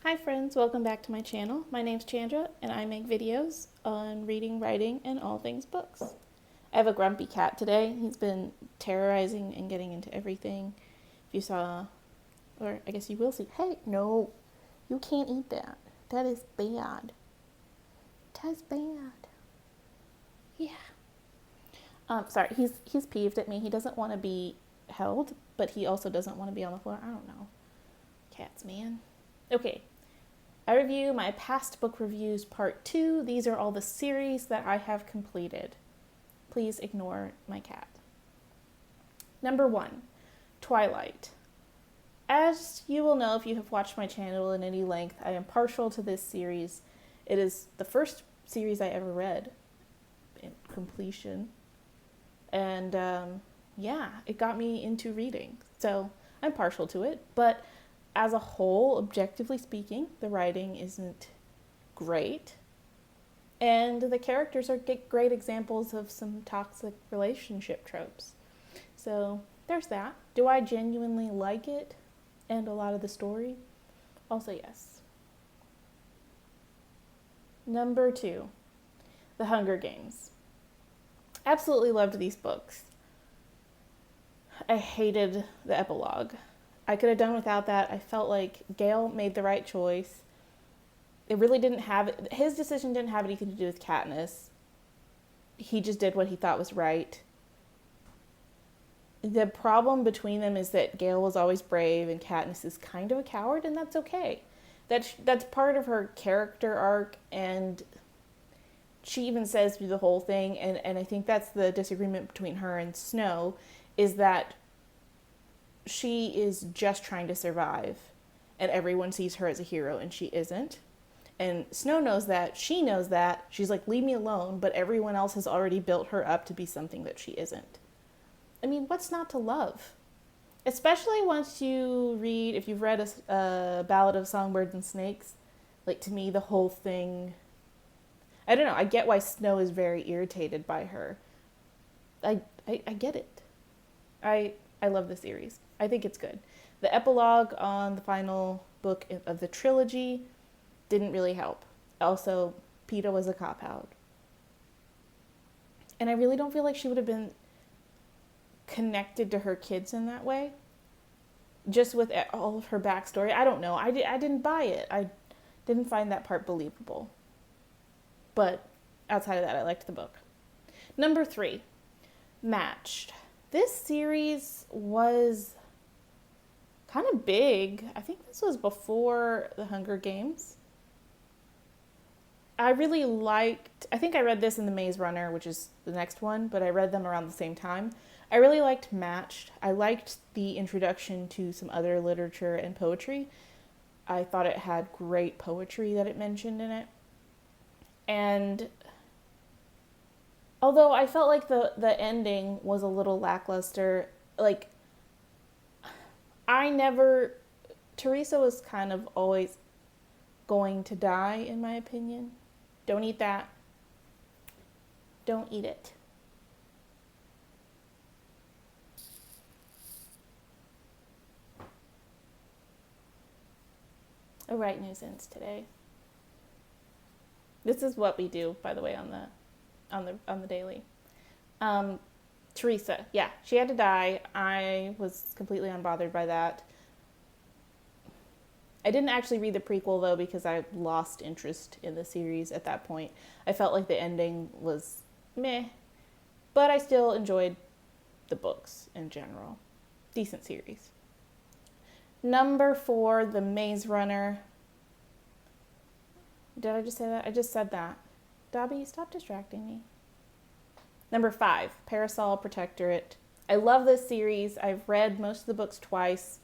Hi friends, welcome back to my channel. My name's Chandra and I make videos on reading, writing, and all things books. I have a grumpy cat today. He's been terrorizing and getting into everything. If you saw, or I guess you will see. Hey, no, you can't eat that. That is bad. That's bad. Yeah. Sorry, he's peeved at me. He doesn't want to be held, but he also doesn't want to be on the floor. I don't know. Cats, man. Okay. I review my past book reviews part 2. These are all the series that I have completed. Please ignore my cat. Number 1, Twilight. As you will know if you have watched my channel in any length, I am partial to this series. It is the first series I ever read in completion. And yeah, it got me into reading. So I'm partial to it, but as a whole, objectively speaking, the writing isn't great. And the characters are great examples of some toxic relationship tropes. So there's that. Do I genuinely like it and a lot of the story? Also yes. Number 2, The Hunger Games. Absolutely loved these books. I hated the epilogue. I could have done without that. I felt like Gale made the right choice. It really didn't have, his decision didn't have anything to do with Katniss. He just did what he thought was right. The problem between them is that Gale was always brave and Katniss is kind of a coward, and that's okay. That's part of her character arc, and she even says through the whole thing, and I think that's the disagreement between her and Snow, is that she is just trying to survive, and everyone sees her as a hero, and she isn't. And Snow knows that. She knows that. She's like, leave me alone, but everyone else has already built her up to be something that she isn't. I mean, what's not to love? Especially once you read, if you've read a Ballad of Songbirds and Snakes, like, to me, the whole thing, I don't know, I get why Snow is very irritated by her. I get it. I love the series. I think it's good. The epilogue on the final book of the trilogy didn't really help. Also, Peeta was a cop-out. And I really don't feel like she would have been connected to her kids in that way. Just with all of her backstory. I don't know. I didn't buy it. I didn't find that part believable. But outside of that, I liked the book. Number 3, Matched. This series was kind of big. I think this was before The Hunger Games. I really liked, I think I read this in The Maze Runner, which is the next one, but I read them around the same time. I really liked Matched. I liked the introduction to some other literature and poetry. I thought it had great poetry that it mentioned in it. And although I felt like the ending was a little lackluster, like, Teresa was kind of always going to die, in my opinion. Don't eat that. Don't eat it. A right nuisance today. This is what we do, by the way, on the daily. Teresa, yeah, she had to die. I was completely unbothered by that. I didn't actually read the prequel, though, because I lost interest in the series at that point. I felt like the ending was meh, but I still enjoyed the books in general. Decent series. Number 4, The Maze Runner. Did I just say that? I just said that. Dobby, stop distracting me. Number 5, Parasol Protectorate. I love this series. I've read most of the books twice.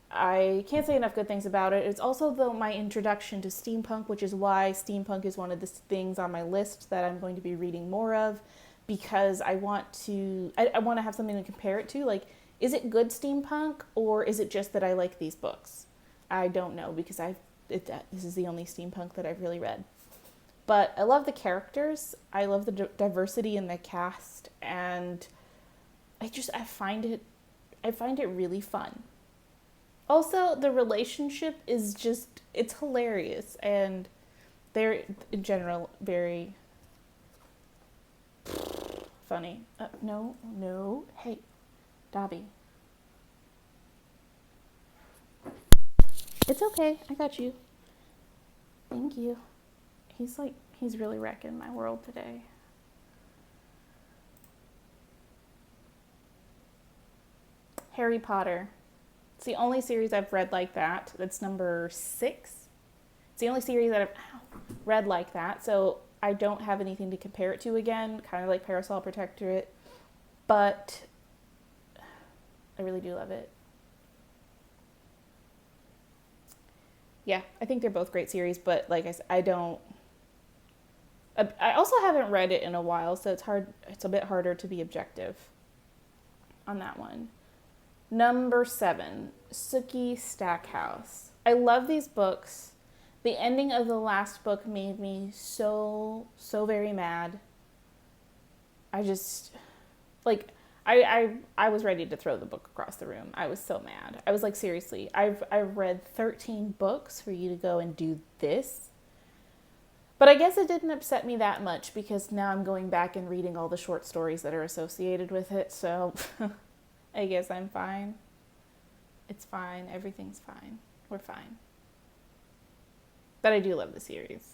I can't say enough good things about it. It's also my introduction to steampunk, which is why steampunk is one of the things on my list that I'm going to be reading more of, because I want to have something to compare it to. Like, is it good steampunk, or is it just that I like these books? I don't know, because this is the only steampunk that I've really read. But I love the characters. I love the diversity in the cast, and I find it really fun. Also, the relationship is just, it's hilarious. And they're, in general, very funny. No. Hey, Dobby. It's okay. I got you. Thank you. He's really wrecking my world today. Harry Potter. It's the only series I've read like that. That's number 6. It's the only series that I've read like that. So I don't have anything to compare it to again, kind of like Parasol Protectorate. But I really do love it. Yeah, I think they're both great series, but like I said, I also haven't read it in a while, so it's a bit harder to be objective on that one. Number 7, Sookie Stackhouse. I love these books. The ending of the last book made me so very mad. I just, like, I was ready to throw the book across the room. I was so mad. I was like, seriously, I've read 13 books for you to go and do this? But I guess it didn't upset me that much because now I'm going back and reading all the short stories that are associated with it, so I guess I'm fine. It's fine. Everything's fine. We're fine. But I do love the series.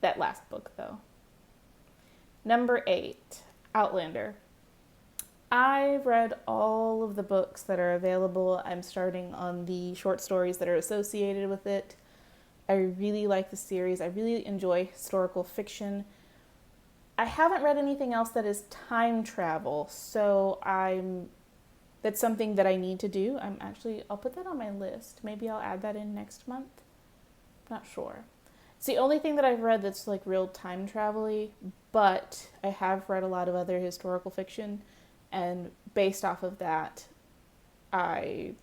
That last book, though. Number 8, Outlander. I've read all of the books that are available. I'm starting on the short stories that are associated with it. I really like the series. I really enjoy historical fiction. I haven't read anything else that is time travel, so that's something that I need to do. I'll put that on my list. Maybe I'll add that in next month. Not sure. It's the only thing that I've read that's like real time travel-y, but I have read a lot of other historical fiction, and based off of that, I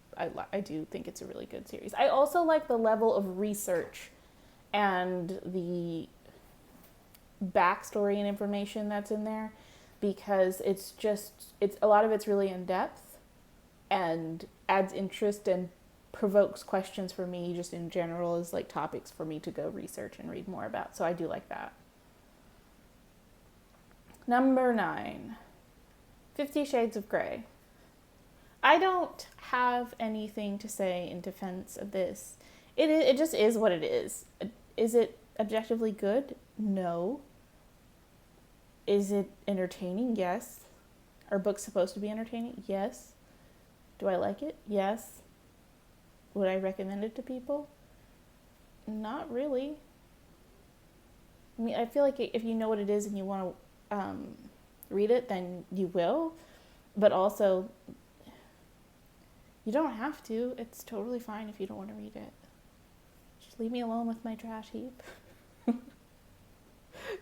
do think it's a really good series. I also like the level of research and the backstory and information that's in there, because it's a lot of it's really in depth and adds interest and provokes questions for me just in general as like topics for me to go research and read more about. So I do like that. Number 9, 50 Shades of Grey. I don't have anything to say in defense of this. It just is what it is. Is it objectively good? No. Is it entertaining? Yes. Are books supposed to be entertaining? Yes. Do I like it? Yes. Would I recommend it to people? Not really. I mean, I feel like if you know what it is and you want to read it, then you will. But also, you don't have to. It's totally fine if you don't want to read it. Just leave me alone with my trash heap.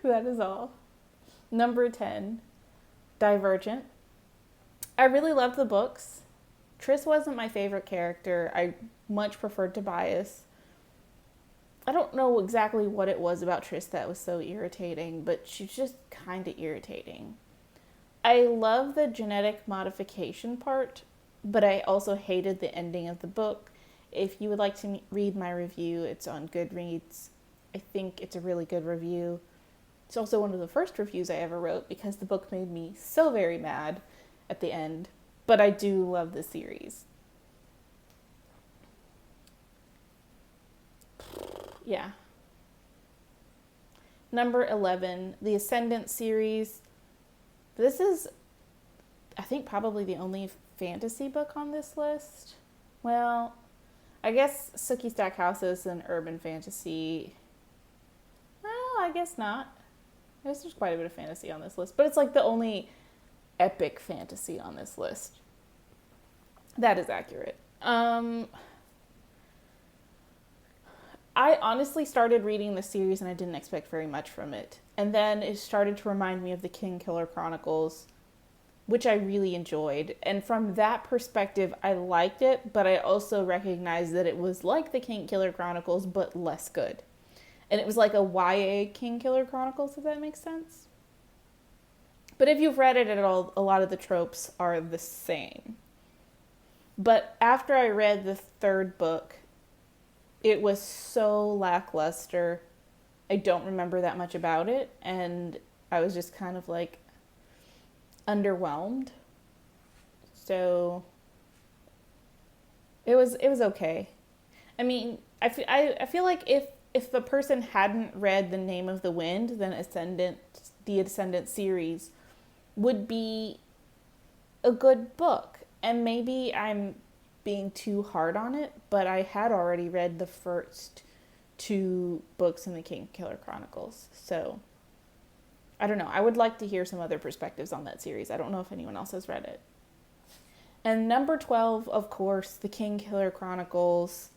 That is all. Number 10, Divergent. I really loved the books. Triss wasn't my favorite character. I much preferred Tobias. I don't know exactly what it was about Triss that was so irritating, but she's just kind of irritating. I love the genetic modification part, but I also hated the ending of the book. If you would like to read my review, it's on Goodreads. I think it's a really good review. It's also one of the first reviews I ever wrote because the book made me so very mad at the end. But I do love the series. Yeah. Number 11, the Ascendant Series. This is, I think, probably the only fantasy book on this list. Well, I guess Sookie Stackhouse is an urban fantasy. Well, I guess not. I guess there's quite a bit of fantasy on this list, but it's like the only epic fantasy on this list. That is accurate. I honestly started reading the series and I didn't expect very much from it. And then it started to remind me of the Kingkiller Chronicles, which I really enjoyed. And from that perspective, I liked it, but I also recognized that it was like the Kingkiller Chronicles, but less good. And it was like a YA Kingkiller Chronicles, if that makes sense. But if you've read it at all, a lot of the tropes are the same. But after I read the third book, it was so lackluster. I don't remember that much about it, and I was just kind of like underwhelmed. So it was okay. I mean, I feel like if the person hadn't read The Name of the Wind, then the Ascendant series would be a good book. And maybe I'm being too hard on it, but I had already read the first two books in the Kingkiller Chronicles. So I don't know. I would like to hear some other perspectives on that series. I don't know if anyone else has read it. And number 12, of course, the Kingkiller Chronicles.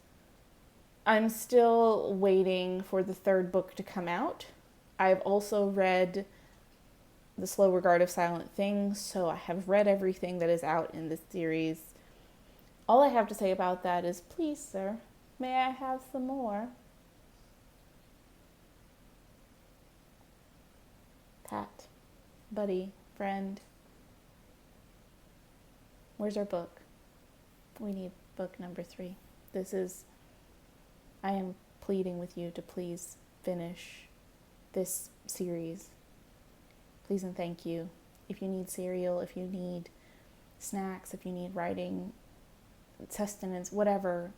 I'm still waiting for the third book to come out. I've also read The Slow Regard of Silent Things, so I have read everything that is out in this series. All I have to say about that is, please, sir, may I have some more? Pat, buddy, friend, where's our book? We need book number 3. I am pleading with you to please finish this series. Please and thank you. If you need cereal, if you need snacks, if you need writing, sustenance, whatever,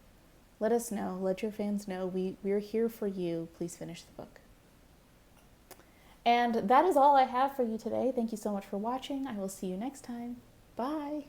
let us know. Let your fans know. We're here for you. Please finish the book. And that is all I have for you today. Thank you so much for watching. I will see you next time. Bye.